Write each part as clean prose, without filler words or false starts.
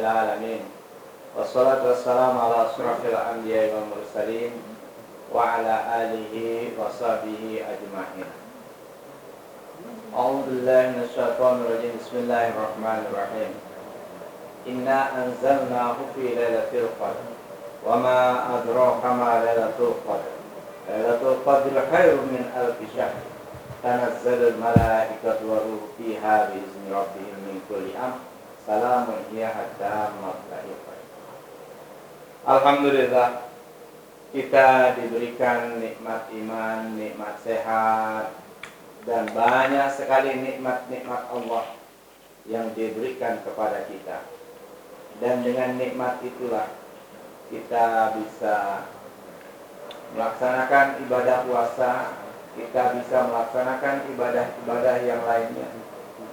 Alamin. Wassalatu wassalamu ala asrafil anbiya'i wal mursalin wa ala alihi wa sahbihi ajma'in. A'udzu billahi minasy syaithanir rajim. Bismillahirrahmanirrahim. Inna anzalnahu fi lailatul qadr. Wa ma adraka ma lailatul qadr. Lailatul qadri khairun min alfi syahr. Tanazzalul malaikatu wa ruhu fiha bi izni rabbihim min kulli amr. Salamun hiya hatta matla'il fajr. Alhamdulillah, kita diberikan nikmat iman, nikmat sehat, dan banyak sekali nikmat-nikmat Allah yang diberikan kepada kita. Dan dengan nikmat itulah kita bisa melaksanakan ibadah puasa, kita bisa melaksanakan ibadah-ibadah yang lainnya,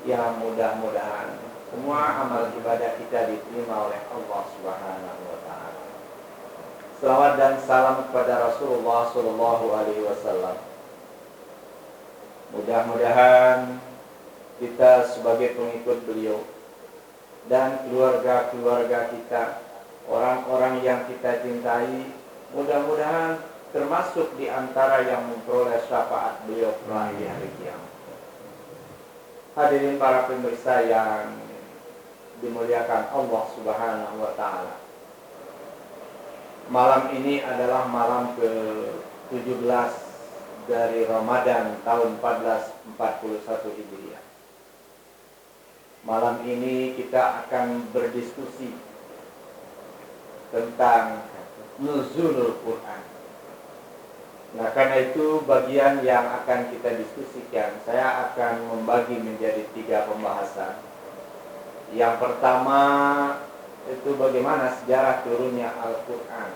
yang mudah-mudahan semua amal ibadah kita diterima oleh Allah Subhanahu wa Ta'ala. Selawat dan salam kepada Rasulullah Sallallahu Alaihi Wasallam. Mudah-mudahan kita sebagai pengikut beliau dan keluarga-keluarga kita, orang-orang yang kita cintai, mudah-mudahan termasuk di antara yang memperoleh syafaat beliau di hari kiamat. Hadirin para pemirsa yang dimuliakan Allah Subhanahu wa Ta'ala. Malam ini adalah malam ke-17 dari Ramadan tahun 1441 Hijriah. Malam ini kita akan berdiskusi tentang nuzulul Quran. Nah, karena itu bagian yang akan kita diskusikan, saya akan membagi menjadi 3 pembahasan. Yang pertama itu bagaimana sejarah turunnya Al-Quran.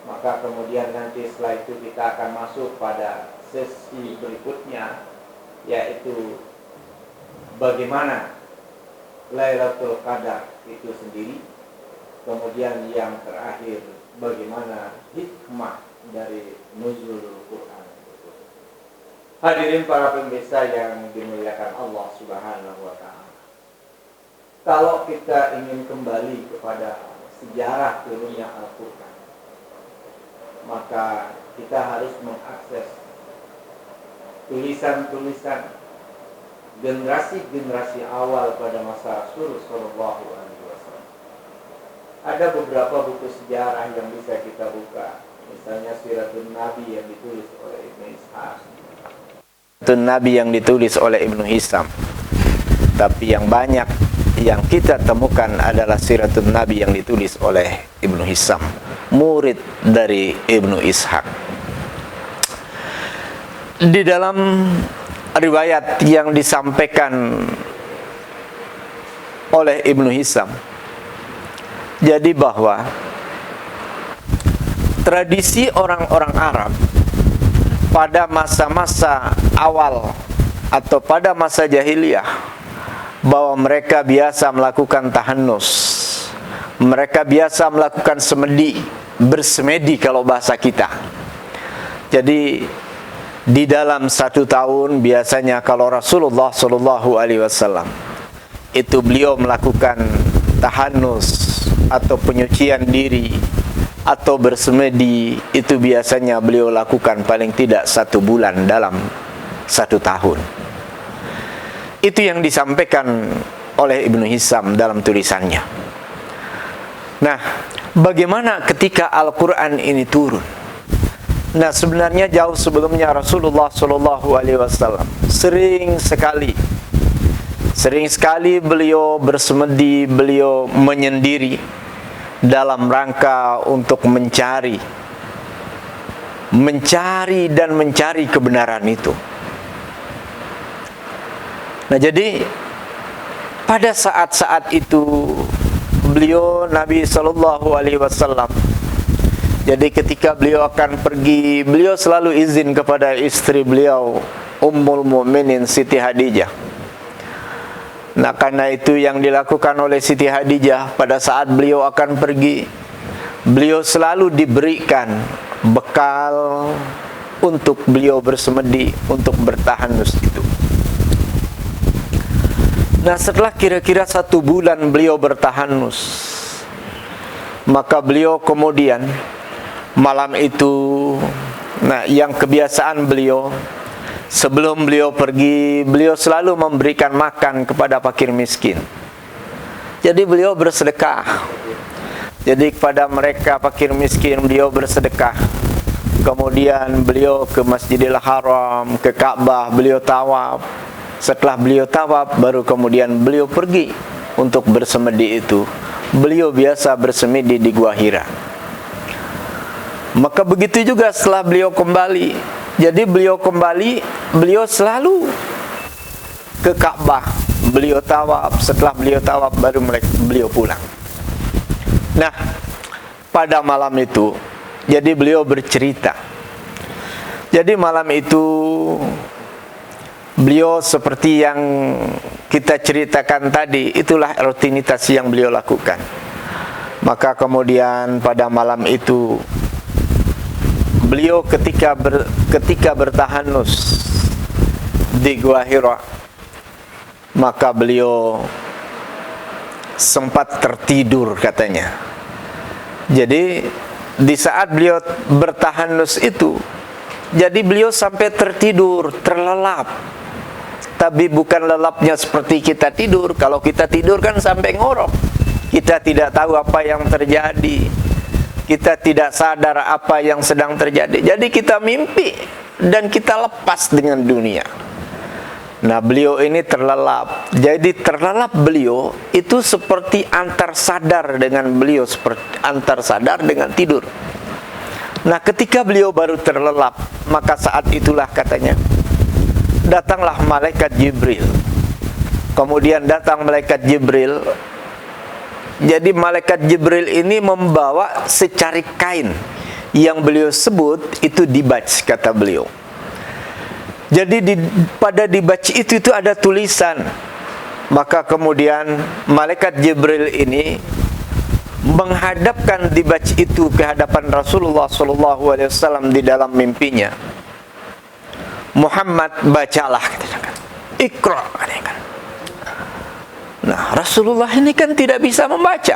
Maka kemudian nanti setelah itu kita akan masuk pada sesi berikutnya, yaitu bagaimana Lailatul Qadar itu sendiri. Kemudian yang terakhir, bagaimana hikmah dari nuzulul Quran. Hadirin para pemirsa yang dimuliakan Allah Subhanahu wa Ta'ala. Kalau kita ingin kembali kepada sejarah turunnya Al-Quran, maka kita harus mengakses tulisan-tulisan generasi-generasi awal pada masa Rasul Sallallahu Alaihi Wasallam. Ada beberapa buku sejarah yang bisa kita buka. Misalnya Siratun Nabi yang ditulis oleh Ibnu Ishaq, Siratun Nabi yang ditulis oleh Ibnu Hisam. Tapi yang banyak yang kita temukan adalah Siratun Nabi yang ditulis oleh Ibnu Hisam, murid dari Ibnu Ishaq. Di dalam riwayat yang disampaikan oleh Ibnu Hisam, jadi bahwa tradisi orang-orang Arab pada masa-masa awal atau pada masa jahiliyah, bahwa mereka biasa melakukan tahannus, mereka biasa melakukan bersemedi kalau bahasa kita. Jadi di dalam 1 tahun biasanya kalau Rasulullah Sallallahu Alaihi Wasallam itu beliau melakukan tahannus atau penyucian diri atau bersemedi, itu biasanya beliau lakukan paling tidak 1 bulan dalam 1 tahun. Itu yang disampaikan oleh Ibnu Hisam dalam tulisannya. Nah, bagaimana ketika Al-Quran ini turun? Nah, sebenarnya jauh sebelumnya Rasulullah Sallallahu Alaihi Wasallam sering sekali beliau bersemedi, beliau menyendiri dalam rangka untuk mencari kebenaran itu. Nah, jadi pada saat-saat itu beliau Nabi Sallallahu Alaihi Wasallam, jadi ketika beliau akan pergi, beliau selalu izin kepada istri beliau Ummul Mukminin Siti Khadijah. Nah, karena itu yang dilakukan oleh Siti Khadijah pada saat beliau akan pergi, beliau selalu diberikan bekal untuk beliau bersemedi, untuk bertahanus itu. Nah, setelah kira-kira 1 bulan beliau bertahanus, maka beliau kemudian malam itu, nah, yang kebiasaan beliau, sebelum beliau pergi, beliau selalu memberikan makan kepada fakir miskin. Jadi beliau bersedekah. Jadi kepada mereka fakir miskin beliau bersedekah. Kemudian beliau ke Masjidil Haram, ke Ka'bah, beliau tawaf. Setelah beliau tawaf, baru kemudian beliau pergi untuk bersemedi itu. Beliau biasa bersemedi di Gua Hira. Maka begitu juga setelah beliau kembali. Jadi beliau kembali, beliau selalu ke Ka'bah. Beliau tawaf. Setelah beliau tawaf, baru beliau pulang. Nah, pada malam itu, jadi beliau bercerita. Jadi malam itu beliau seperti yang kita ceritakan tadi, itulah rutinitas yang beliau lakukan. Maka kemudian pada malam itu beliau ketika bertahanus di Gua Hira, maka beliau sempat tertidur katanya. Jadi di saat beliau bertahanus itu, jadi beliau sampai tertidur, terlelap. Tapi bukan lelapnya seperti kita tidur. Kalau kita tidur kan sampai ngorok. Kita tidak tahu apa yang terjadi. Kita tidak sadar apa yang sedang terjadi. Jadi kita mimpi dan kita lepas dengan dunia. Nah, beliau ini terlelap. Jadi terlelap beliau itu seperti antar sadar dengan beliau, seperti antar sadar dengan tidur. Nah, ketika beliau baru terlelap, maka saat itulah katanya, datanglah malaikat Jibril. Kemudian datang malaikat Jibril. Jadi malaikat Jibril ini membawa secarik kain yang beliau sebut itu dibaj, kata beliau. Jadi pada dibaj itu ada tulisan. Maka kemudian malaikat Jibril ini menghadapkan dibaj itu ke hadapan Rasulullah SAW di dalam mimpinya. Muhammad, bacalah, katakan. Iqra, katakan. Nah, Rasulullah ini kan tidak bisa membaca.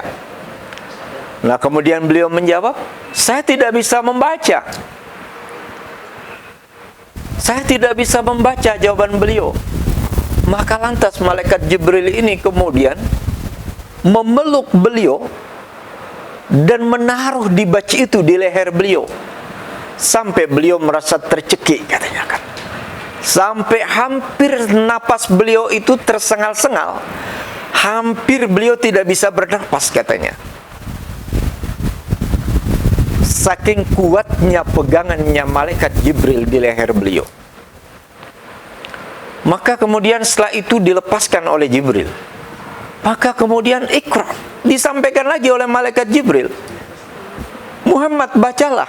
Nah, kemudian beliau menjawab, saya tidak bisa membaca. Saya tidak bisa membaca, jawaban beliau. Maka lantas malaikat Jibril ini kemudian memeluk beliau dan menaruh dibaj itu di leher beliau sampai beliau merasa tercekik, katanya kan. Sampai hampir napas beliau itu tersengal-sengal. Hampir beliau tidak bisa bernapas, katanya. Saking kuatnya pegangannya malaikat Jibril di leher beliau. Maka kemudian setelah itu dilepaskan oleh Jibril. Maka kemudian Iqra, disampaikan lagi oleh malaikat Jibril. Muhammad, bacalah.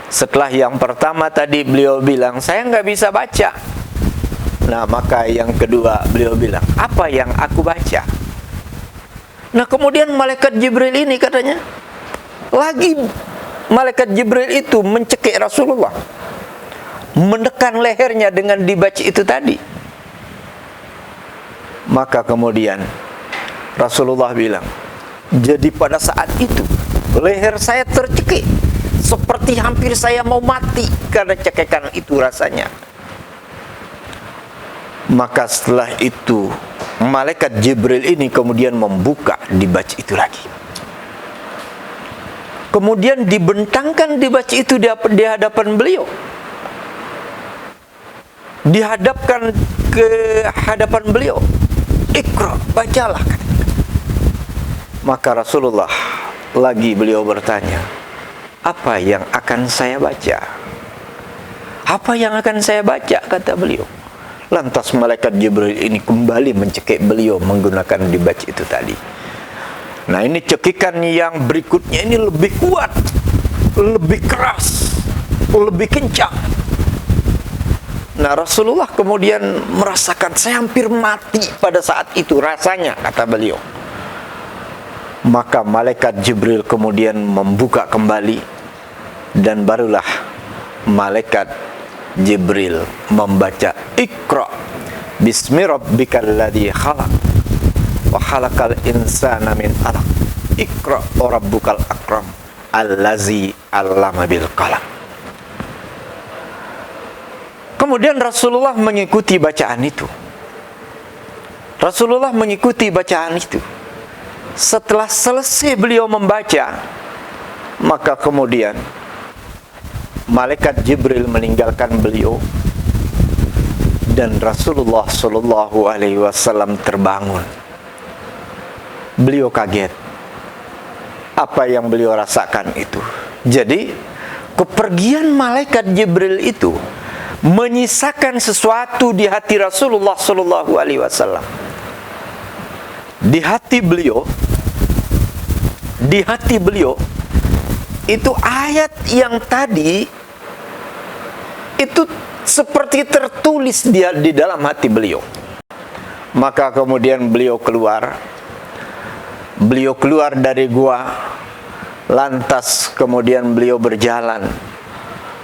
Setelah yang pertama tadi beliau bilang, saya nggak bisa baca. Nah, maka yang kedua beliau bilang, apa yang aku baca? Nah, kemudian malaikat Jibril ini katanya, lagi malaikat Jibril itu mencekik Rasulullah, menekan lehernya dengan dibaj itu tadi. Maka kemudian Rasulullah bilang, jadi pada saat itu leher saya tercekik, seperti hampir saya mau mati karena cekekan itu rasanya. Maka setelah itu malaikat Jibril ini kemudian membuka dibaj itu lagi. Kemudian dibentangkan dibaj itu di hadapan beliau. Dihadapkan ke hadapan beliau. Iqra, bacalah. Maka Rasulullah lagi beliau bertanya, apa yang akan saya baca? Apa yang akan saya baca, kata beliau. Lantas malaikat Jibril ini kembali mencekik beliau menggunakan dibaj itu tadi. Nah, ini cekikan yang berikutnya ini lebih kuat, lebih keras, lebih kencang. Nah, Rasulullah kemudian merasakan, saya hampir mati pada saat itu rasanya, kata beliau. Maka malaikat Jibril kemudian membuka kembali, dan barulah malaikat Jibril membaca Iqra Bismi rabbikal ladzi khalaq wa khalaqal insana min 'alaq. Iqra wa rabbukal akram allazi 'allama bil qalam. Kemudian Rasulullah mengikuti bacaan itu. Rasulullah mengikuti bacaan itu. Setelah selesai beliau membaca, maka kemudian malaikat Jibril meninggalkan beliau dan Rasulullah Shallallahu Alaihi Wasallam terbangun. Beliau kaget. Apa yang beliau rasakan itu? Jadi kepergian malaikat Jibril itu menyisakan sesuatu di hati Rasulullah Shallallahu Alaihi Wasallam. Di hati beliau itu ayat yang tadi itu seperti tertulis di dalam hati beliau. Maka kemudian beliau keluar dari gua, lantas kemudian beliau berjalan.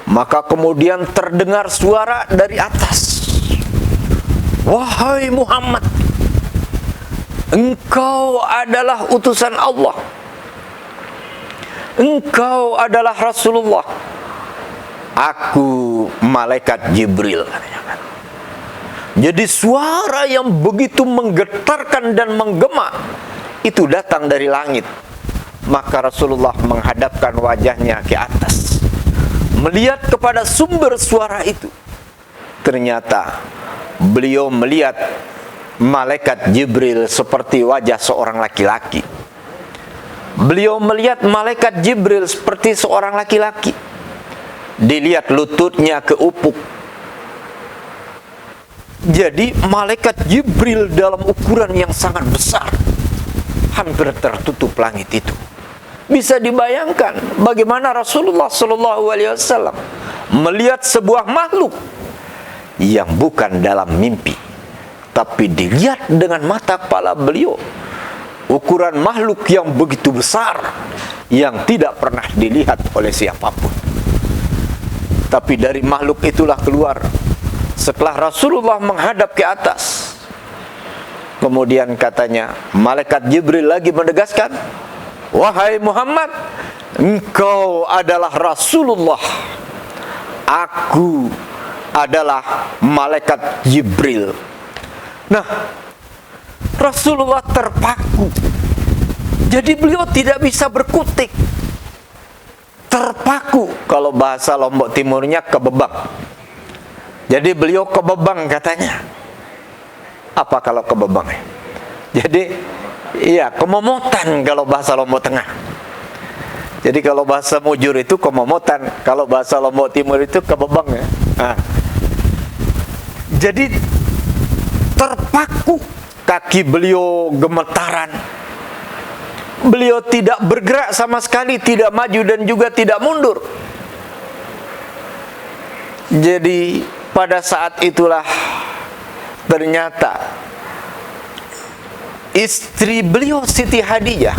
Maka kemudian terdengar suara dari atas, "Wahai Muhammad, engkau adalah utusan Allah. Engkau adalah Rasulullah. Aku malaikat Jibril." Jadi suara yang begitu menggetarkan dan menggema itu datang dari langit. Maka Rasulullah menghadapkan wajahnya ke atas, melihat kepada sumber suara itu. Ternyata beliau melihat malaikat Jibril seperti wajah seorang laki-laki. Beliau melihat malaikat Jibril seperti seorang laki-laki. Dilihat lututnya ke ufuk. Jadi malaikat Jibril dalam ukuran yang sangat besar, hampir tertutup langit itu. Bisa dibayangkan bagaimana Rasulullah SAW melihat sebuah makhluk yang bukan dalam mimpi, tapi dilihat dengan mata kepala beliau. Ukuran makhluk yang begitu besar, yang tidak pernah dilihat oleh siapapun. Tapi dari makhluk itulah keluar, setelah Rasulullah menghadap ke atas, kemudian katanya, malaikat Jibril lagi menegaskan, "Wahai Muhammad, engkau adalah Rasulullah. Aku adalah malaikat Jibril." Nah, Rasulullah terpaku. Jadi beliau tidak bisa berkutik. Terpaku, kalau bahasa Lombok Timurnya kebebang. Jadi beliau kebebang katanya. Apa kalau kebebang? Jadi iya, kemomotan kalau bahasa Lombok Tengah. Jadi kalau bahasa Mujur itu kemomotan, kalau bahasa Lombok Timur itu kebebang ya. Nah. Jadi terpaku, kaki beliau gemetaran. Beliau tidak bergerak sama sekali, tidak maju dan juga tidak mundur. Jadi pada saat itulah ternyata istri beliau Siti Hadijah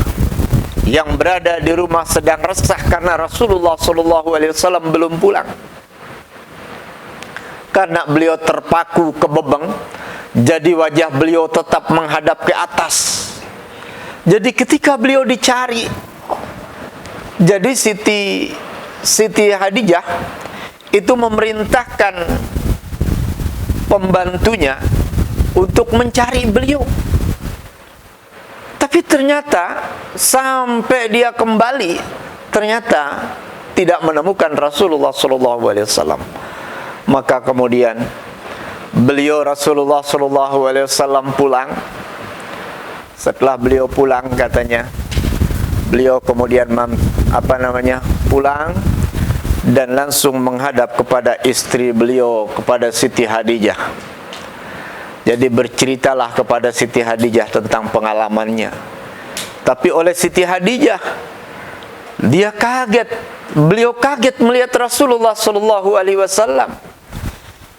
yang berada di rumah sedang resah karena Rasulullah SAW belum pulang. Karena beliau terpaku kebebang, jadi wajah beliau tetap menghadap ke atas. Jadi ketika beliau dicari, jadi Siti Hadijah itu memerintahkan pembantunya untuk mencari beliau. Tapi ternyata sampai dia kembali, ternyata tidak menemukan Rasulullah SAW. Maka kemudian beliau Rasulullah SAW pulang. Setelah beliau pulang, katanya beliau kemudian pulang dan langsung menghadap kepada istri beliau, kepada Siti Hadijah. Jadi berceritalah kepada Siti Hadijah tentang pengalamannya. Tapi oleh Siti Hadijah, dia kaget. Beliau kaget melihat Rasulullah SAW,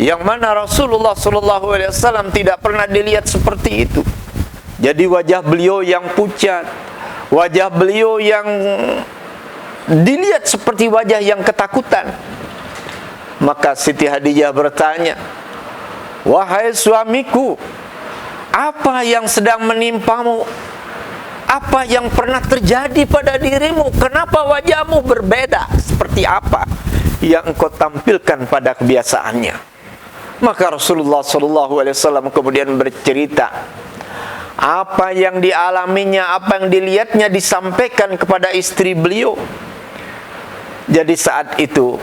yang mana Rasulullah SAW tidak pernah dilihat seperti itu. Jadi wajah beliau yang pucat, wajah beliau yang dilihat seperti wajah yang ketakutan. Maka Siti Hadijah bertanya, wahai suamiku, apa yang sedang menimpamu? Apa yang pernah terjadi pada dirimu? Kenapa wajahmu berbeda? Seperti apa yang engkau tampilkan pada kebiasaannya? Maka Rasulullah SAW kemudian bercerita apa yang dialaminya, apa yang dilihatnya, disampaikan kepada istri beliau. Jadi saat itu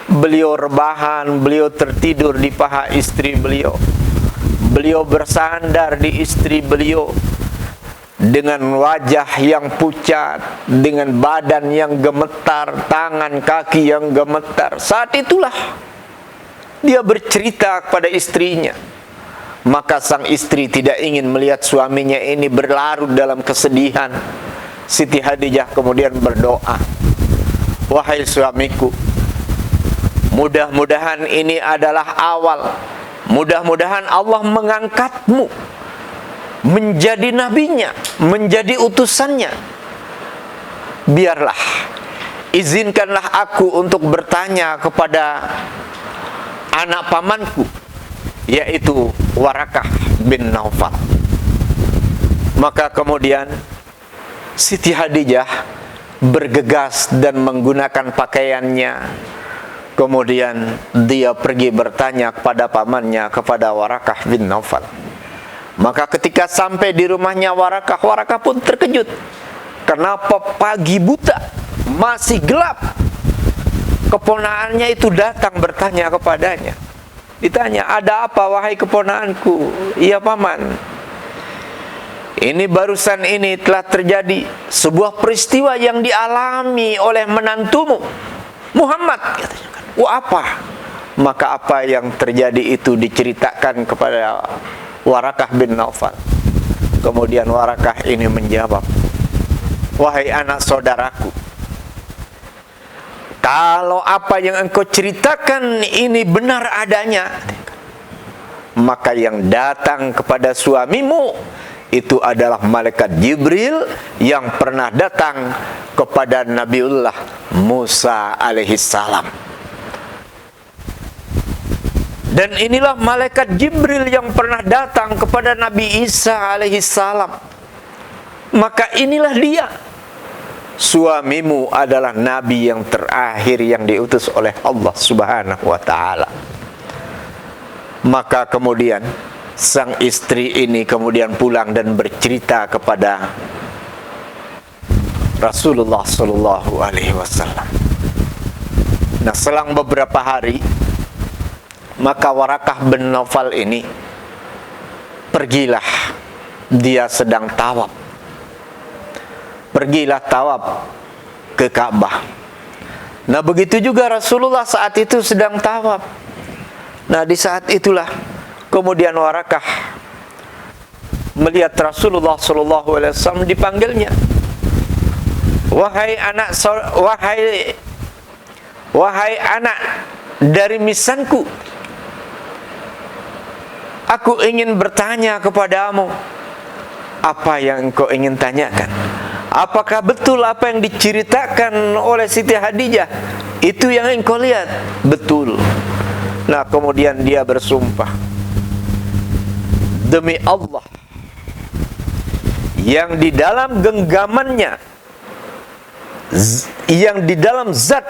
beliau rebahan, beliau tertidur di paha istri beliau. Beliau bersandar di istri beliau dengan wajah yang pucat, dengan badan yang gemetar, tangan kaki yang gemetar. Saat itulah dia bercerita kepada istrinya. Maka sang istri tidak ingin melihat suaminya ini berlarut dalam kesedihan. Siti Khadijah kemudian berdoa, wahai suamiku, mudah-mudahan ini adalah awal. Mudah-mudahan Allah mengangkatmu menjadi nabinya, menjadi utusannya. Biarlah, izinkanlah aku untuk bertanya kepada anak pamanku, yaitu Warakah bin Naufal. Maka kemudian Siti Khadijah bergegas dan menggunakan pakaiannya. Kemudian dia pergi bertanya kepada pamannya, kepada Warakah bin Naufal. Maka ketika sampai di rumahnya Warakah, Warakah pun terkejut. Kenapa pagi buta, masih gelap, keponakannya itu datang bertanya kepadanya. Ditanya, ada apa wahai keponakanku? Iya paman, ini barusan ini telah terjadi sebuah peristiwa yang dialami oleh menantumu Muhammad, katanya kan. Wah, apa? Maka apa yang terjadi itu diceritakan kepada Warakah bin Naufal. Kemudian Warakah ini menjawab, wahai anak saudaraku, kalau apa yang engkau ceritakan ini benar adanya, maka yang datang kepada suamimu itu adalah malaikat Jibril yang pernah datang kepada Nabiullah Musa alaihissalam. Dan inilah malaikat Jibril yang pernah datang kepada Nabi Isa alaihissalam. Maka inilah dia, suamimu adalah nabi yang terakhir yang diutus oleh Allah subhanahu wa ta'ala. Maka kemudian sang istri ini kemudian pulang dan bercerita kepada Rasulullah sallallahu alaihi wasallam. Nah, selang beberapa hari, maka Warakah bin Naufal ini pergilah, dia sedang tawaf. Pergilah tawaf ke Ka'bah. Nah, begitu juga Rasulullah saat itu sedang tawaf. Nah, di saat itulah kemudian Warakah melihat Rasulullah sallallahu alaihi wasallam, dipanggilnya, wahai anak dari misanku, aku ingin bertanya kepadamu. Apa yang engkau ingin tanyakan? Apakah betul apa yang diceritakan oleh Siti Khadijah itu yang engkau lihat? Betul. Nah, kemudian dia bersumpah, demi Allah yang di dalam genggamannya, yang di dalam zat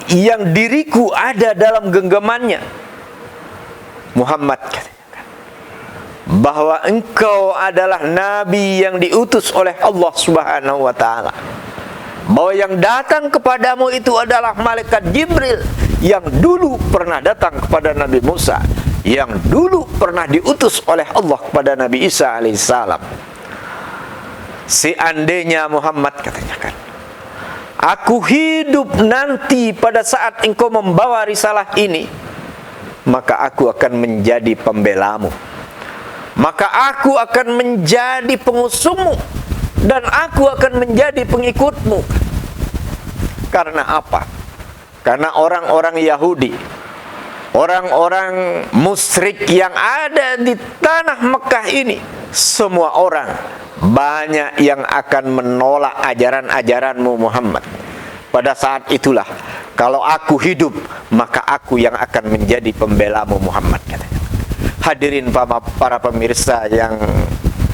yang diriku ada dalam genggamannya, Muhammad, bahwa engkau adalah nabi yang diutus oleh Allah subhanahu wa ta'ala, bahwa yang datang kepadamu itu adalah malaikat Jibril yang dulu pernah datang kepada Nabi Musa, yang dulu pernah diutus oleh Allah kepada Nabi Isa alaihissalam. Seandainya Muhammad, katanya kan, aku hidup nanti pada saat engkau membawa risalah ini, maka aku akan menjadi pembelamu, maka aku akan menjadi pengusungmu, dan aku akan menjadi pengikutmu. Karena apa? Karena orang-orang Yahudi, orang-orang musyrik yang ada di tanah Mekah ini, semua orang banyak yang akan menolak ajaran-ajaranmu Muhammad. Pada saat itulah, kalau aku hidup, maka aku yang akan menjadi pembelamu Muhammad, katanya. Hadirin para pemirsa yang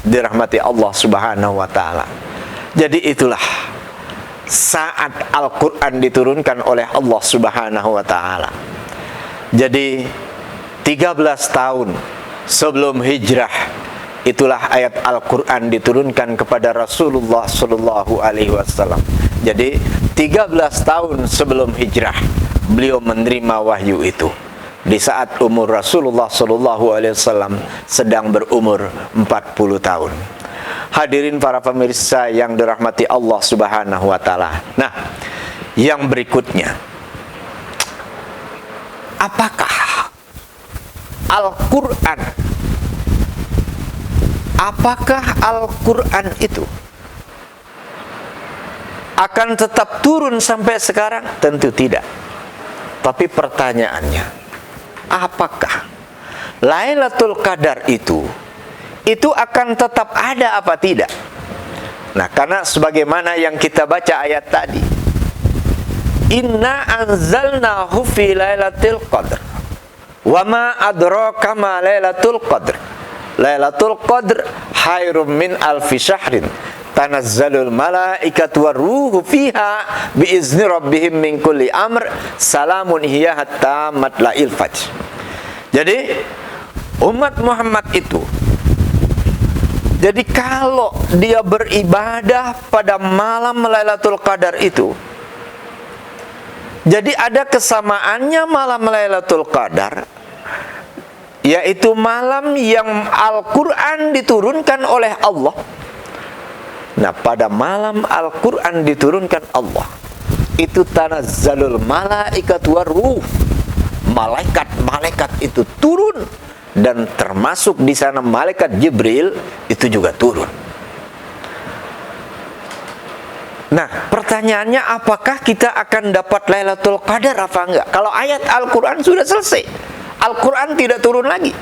dirahmati Allah Subhanahu wa taala. Jadi itulah saat Al-Qur'an diturunkan oleh Allah Subhanahu wa taala. Jadi 13 tahun sebelum hijrah, itulah ayat Al-Qur'an diturunkan kepada Rasulullah sallallahu alaihi wasallam. Jadi 13 tahun sebelum hijrah beliau menerima wahyu itu, di saat umur Rasulullah sallallahu alaihi wasallam sedang berumur 40 tahun. Hadirin para pemirsa yang dirahmati Allah Subhanahu wa taala. Nah, yang berikutnya, apakah Al-Qur'an itu akan tetap turun sampai sekarang? Tentu tidak. Tapi pertanyaannya, apakah Lailatul Qadar itu akan tetap ada apa tidak? Nah, karena sebagaimana yang kita baca ayat tadi, Inna anzalnahu fi Lailatul Qadr. Wa ma adraka ma Lailatul Qadr. Lailatul Qadr khairum min alfi syahrin. Tanazzalul malaikatu waruhu fiha biizni rabbihim min kulli amr. Salamun hiya hatta matla'il fajr. Jadi umat Muhammad itu, jadi kalau dia beribadah pada malam Lailatul Qadar itu, jadi ada kesamaannya malam Lailatul Qadar, yaitu malam yang Al-Qur'an diturunkan oleh Allah. Nah, pada malam Al-Qur'an diturunkan Allah, itu tanazzalul malaikatu waruh. Malaikat-malaikat itu turun, dan termasuk di sana malaikat Jibril itu juga turun. Nah, pertanyaannya, apakah kita akan dapat Lailatul Qadar apa enggak? Kalau ayat Al-Qur'an sudah selesai, Al-Qur'an tidak turun lagi.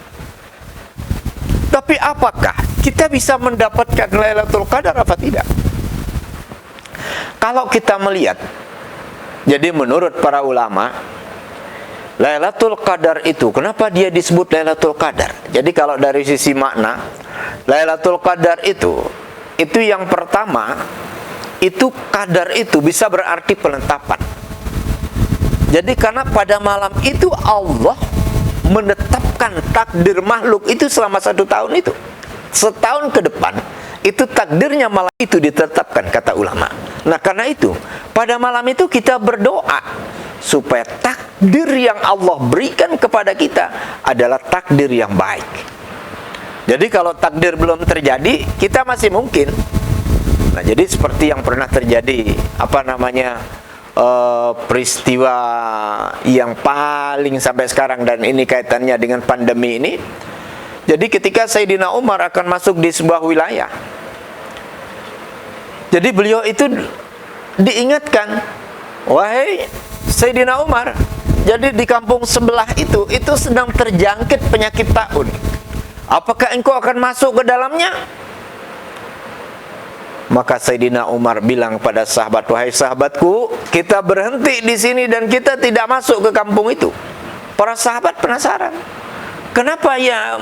Tapi apakah kita bisa mendapatkan Lailatul Qadar apa tidak? Kalau kita melihat, jadi menurut para ulama, Lailatul Qadar itu, kenapa dia disebut Lailatul Qadar? Jadi kalau dari sisi makna, Lailatul Qadar itu yang pertama, itu qadar itu bisa berarti penetapan. Jadi karena pada malam itu Allah menetapkan takdir makhluk itu selama 1 tahun itu. Setahun ke depan, itu takdirnya malam itu ditetapkan, kata ulama. Nah, karena itu, pada malam itu kita berdoa supaya takdir yang Allah berikan kepada kita adalah takdir yang baik. Jadi kalau takdir belum terjadi, kita masih mungkin. Nah, jadi seperti yang pernah terjadi, peristiwa yang paling sampai sekarang, dan ini kaitannya dengan pandemi ini. Jadi ketika Sayyidina Umar akan masuk di sebuah wilayah, jadi beliau itu diingatkan, wahai Sayyidina Umar, jadi di kampung sebelah itu sedang terjangkit penyakit taun. Apakah engkau akan masuk ke dalamnya? Maka Sayyidina Umar bilang pada sahabat, wahai sahabatku, kita berhenti di sini dan kita tidak masuk ke kampung itu. Para sahabat penasaran, kenapa ya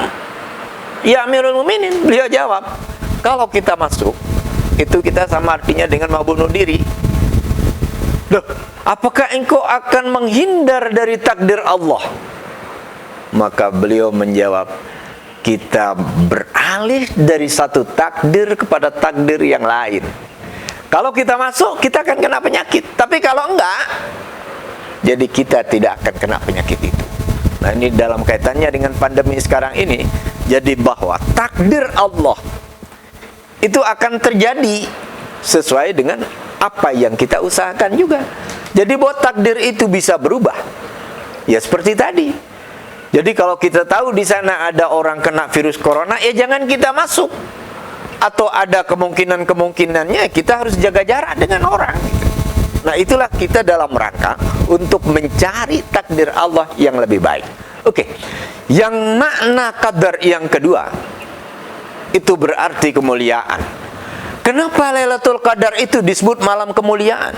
Amirul Mukminin? Beliau jawab, kalau kita masuk, itu kita sama artinya dengan mau bunuh diri. Loh, apakah engkau akan menghindar dari takdir Allah? Maka beliau menjawab, kita beralih dari satu takdir kepada takdir yang lain. Kalau kita masuk, kita akan kena penyakit. Tapi kalau enggak, jadi kita tidak akan kena penyakit itu. Nah, ini dalam kaitannya dengan pandemi sekarang ini. Jadi bahwa takdir Allah itu akan terjadi sesuai dengan apa yang kita usahakan juga. Jadi bahwa takdir itu bisa berubah. Ya seperti tadi. Jadi kalau kita tahu di sana ada orang kena virus corona, ya jangan kita masuk. Atau ada kemungkinannya kita harus jaga jarak dengan orang. Nah, itulah kita dalam rangka untuk mencari takdir Allah yang lebih baik. Oke. Yang makna qadar yang kedua, itu berarti kemuliaan. Kenapa Lailatul Qadar itu disebut malam kemuliaan?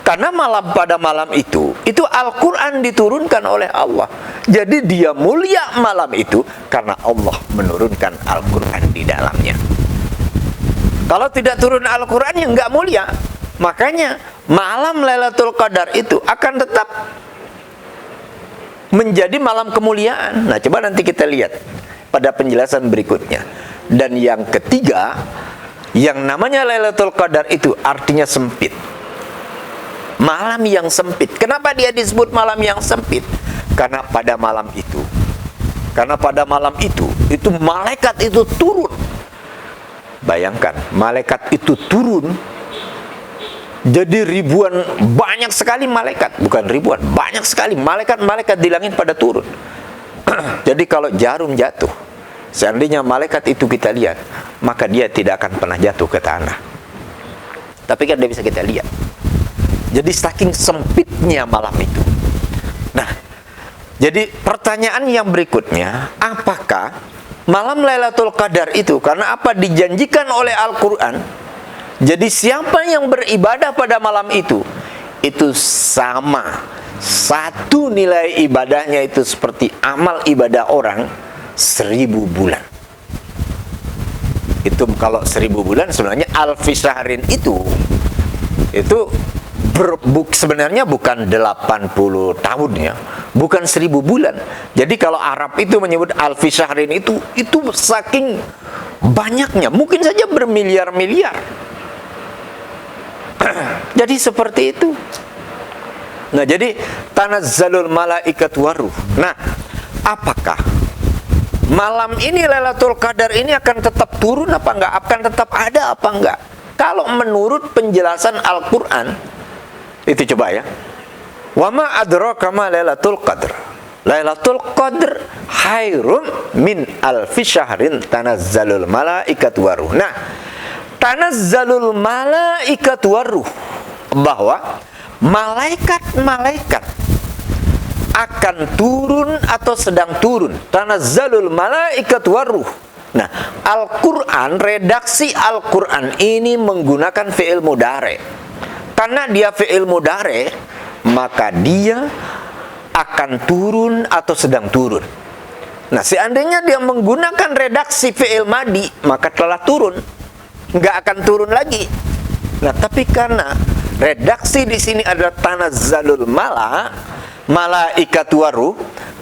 Karena pada malam itu Al-Qur'an diturunkan oleh Allah. Jadi dia mulia malam itu karena Allah menurunkan Al-Quran di dalamnya. Kalau tidak turun Al-Quran, ya nggak mulia. Makanya malam Lailatul Qadar itu akan tetap menjadi malam kemuliaan. Nah, coba nanti kita lihat pada penjelasan berikutnya. Dan yang ketiga, yang namanya Lailatul Qadar itu artinya sempit. Malam yang sempit. Kenapa dia disebut malam yang sempit? Karena pada malam itu malaikat itu turun. Bayangkan, malaikat itu turun. Jadi ribuan, banyak sekali malaikat. Bukan ribuan, banyak sekali malaikat di langit pada turun. Jadi kalau jarum jatuh, seandainya malaikat itu kita lihat, maka dia tidak akan pernah jatuh ke tanah. Tapi kan dia bisa kita lihat. Jadi saking sempitnya malam itu. Nah, jadi pertanyaan yang berikutnya, apakah malam Lailatul Qadar itu, karena apa dijanjikan oleh Al-Quran, jadi siapa yang beribadah pada malam itu sama, satu nilai ibadahnya itu seperti amal ibadah orang 1000 bulan. Itu kalau 1000 bulan sebenarnya alfi syahrin itu sebenarnya bukan 80 tahun ya, bukan 1000 bulan. Jadi kalau Arab itu menyebut alfi syahrin itu saking banyaknya, mungkin saja bermiliar-miliar. Jadi seperti itu. Nah, jadi tanazzalul malaikatu waruh. Nah, apakah malam ini Lailatul Qadar ini akan tetap turun apa enggak? Akan tetap ada apa enggak? Kalau menurut penjelasan Al-Quran, itu coba ya. Wa ma adraka ma Lailatul Qadr. Lailatul Qadr khairum min alfi syahrin tanazzalul malaikatu waruh. Nah, tanazzalul malaikatu waruh, bahwa malaikat-malaikat akan turun atau sedang turun. Tanazzalul malaikatu waruh. Nah, Al-Quran, redaksi Al-Quran ini menggunakan fi'il mudhari'. Karena dia fi'il mudhari', maka dia akan turun atau sedang turun. Nah, seandainya dia menggunakan redaksi fi'il madi, maka telah turun, nggak akan turun lagi. Nah, tapi karena redaksi di sini adalah tanazzalul malaikatu waruh,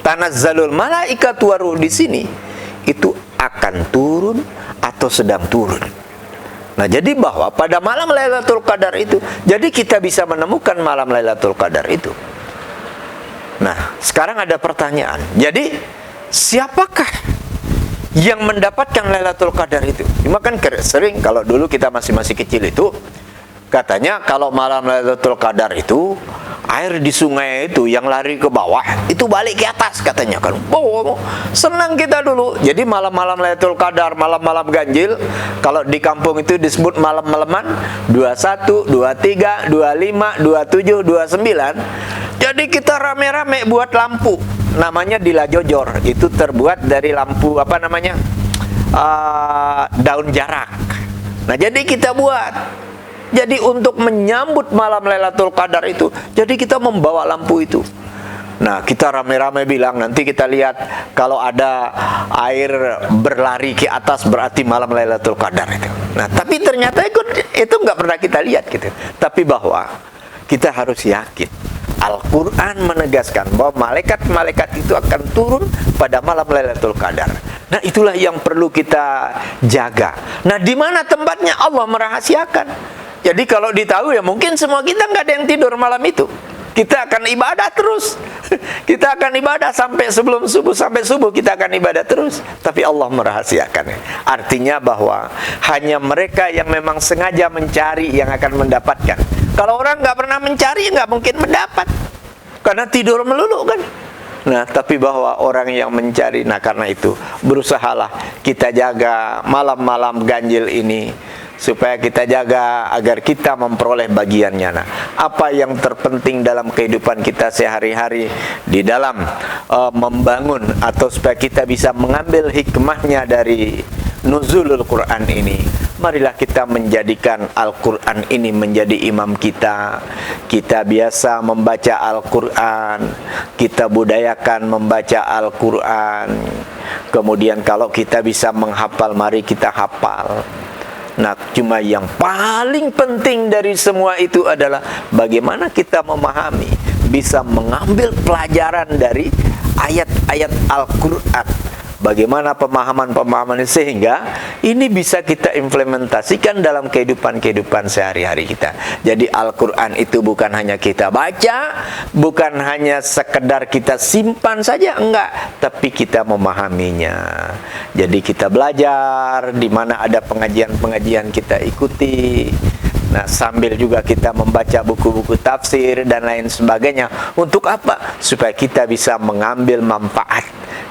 tanazzalul malaikatu waruh di sini itu akan turun atau sedang turun. Nah, jadi bahwa pada malam Lailatul Qadar itu, jadi kita bisa menemukan malam Lailatul Qadar itu. Nah, sekarang ada pertanyaan. Jadi, siapakah yang mendapatkan Lailatul Qadar itu? Cuma kan sering kalau dulu kita masih kecil itu, katanya kalau malam Lailatul Qadar itu, air di sungai itu yang lari ke bawah itu balik ke atas katanya kan. Oh, senang kita dulu. Jadi malam-malam Lailatul Qadar, malam-malam ganjil, kalau di kampung itu disebut malam-malaman 21, 23, 25, 27, 29. Jadi kita rame-rame buat lampu. Namanya dilajojor. Itu terbuat dari lampu apa namanya? Daun jarak. Nah, jadi kita buat. Jadi untuk menyambut malam Lailatul Qadar itu, jadi kita membawa lampu itu. Nah, kita rame-rame bilang, nanti kita lihat kalau ada air berlari ke atas berarti malam Lailatul Qadar itu. Nah, tapi ternyata itu nggak pernah kita lihat gitu. Tapi bahwa kita harus yakin, Al-Quran menegaskan bahwa malaikat-malaikat itu akan turun pada malam Lailatul Qadar. Nah, itulah yang perlu kita jaga. Nah, di mana tempatnya? Allah merahasiakan. Jadi kalau ditahu ya mungkin semua kita nggak ada yang tidur malam itu. Kita akan ibadah terus. Kita akan ibadah sampai sebelum subuh, sampai subuh kita akan ibadah terus. Tapi Allah merahasiakannya. Artinya bahwa hanya mereka yang memang sengaja mencari yang akan mendapatkan. Kalau orang nggak pernah mencari, nggak mungkin mendapat. Karena tidur melulu kan. Nah, tapi bahwa orang yang mencari, nah karena itu berusahalah kita jaga malam-malam ganjil ini, supaya kita jaga agar kita memperoleh bagiannya. Nah, apa yang terpenting dalam kehidupan kita sehari-hari di dalam membangun atau supaya kita bisa mengambil hikmahnya dari nuzulul Quran ini, marilah kita menjadikan Al-Quran ini menjadi imam kita. Kita biasa membaca Al-Quran, kita budayakan membaca Al-Quran. Kemudian kalau kita bisa menghafal, mari kita hafal. Nah, cuma yang paling penting dari semua itu adalah bagaimana kita memahami, bisa mengambil pelajaran dari ayat-ayat Al-Quran. Bagaimana pemahaman-pemahaman sehingga ini bisa kita implementasikan dalam kehidupan sehari-hari kita. Jadi Al-Quran itu bukan hanya kita baca, bukan hanya sekedar kita simpan saja, enggak, tapi kita memahaminya. Jadi kita belajar, di mana ada pengajian-pengajian kita ikuti. Nah, sambil juga kita membaca buku-buku tafsir dan lain sebagainya. Untuk apa? Supaya kita bisa mengambil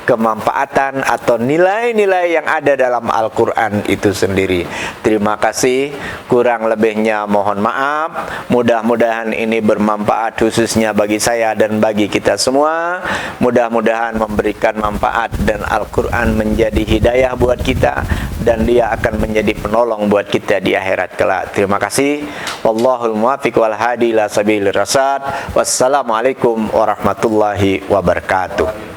kemanfaatan atau nilai-nilai yang ada dalam Al-Quran itu sendiri. Terima kasih, kurang lebihnya mohon maaf. Mudah-mudahan ini bermanfaat khususnya bagi saya dan bagi kita semua. Mudah-mudahan memberikan manfaat dan Al-Quran menjadi hidayah buat kita, dan dia akan menjadi penolong buat kita di akhirat kelak. Terima kasih. Wallahul muwaffiq wal hadi ila sabilir rasyad. Wassalamualaikum warahmatullahi wabarakatuh.